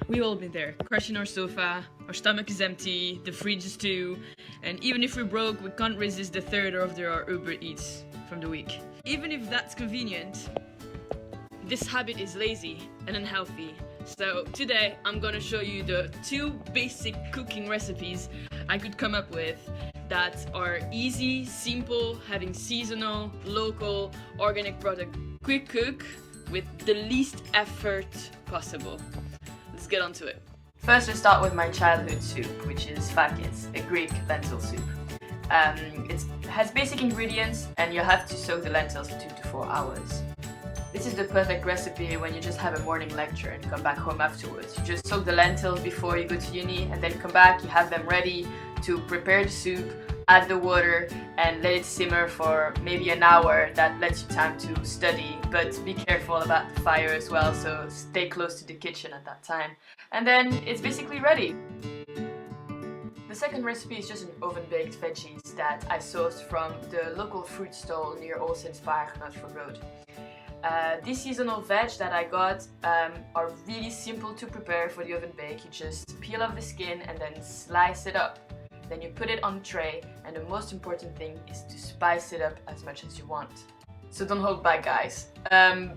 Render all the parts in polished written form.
We've all been there, crashing our sofa, our stomach is empty, the fridge is too, and even if we're broke, we can't resist the third order our Uber Eats from the week. Even if that's convenient, this habit is lazy and unhealthy. So today I'm gonna show you the 2 basic cooking recipes I could come up with that are easy, simple, having seasonal, local, organic product, quick cook with the least effort possible. Let's get on to it. First, let's start with my childhood soup, which is fakis, a Greek lentil soup. It has basic ingredients and you have to soak the lentils for 2 to 4 hours. This is the perfect recipe when you just have a morning lecture and come back home afterwards. You just soak the lentils before you go to uni and then come back, you have them ready to prepare the soup, add the water and let it simmer for maybe an hour. That lets you time to study, but be careful about the fire as well, so stay close to the kitchen at that time. And then it's basically ready. The second recipe is just an oven-baked veggies that I sourced from the local fruit stall near Olsenspark, Northford Road. These seasonal veg that I got are really simple to prepare for the oven bake. You just peel off the skin and then slice it up. Then you put it on a tray, and the most important thing is to spice it up as much as you want. So don't hold back, guys.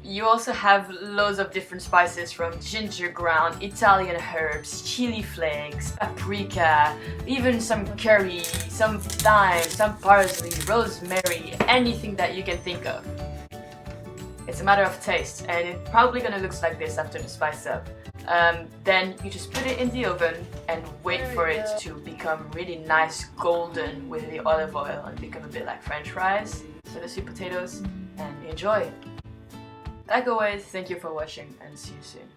You also have loads of different spices, from ginger ground, Italian herbs, chili flakes, paprika, even some curry, some thyme, some parsley, rosemary, anything that you can think of. It's a matter of taste, and it's probably gonna look like this after the spice up. Then you just put it in the oven and wait for it to become really nice golden with the olive oil and become a bit like French fries. So the sweet potatoes, and enjoy! Like always, thank you for watching and see you soon.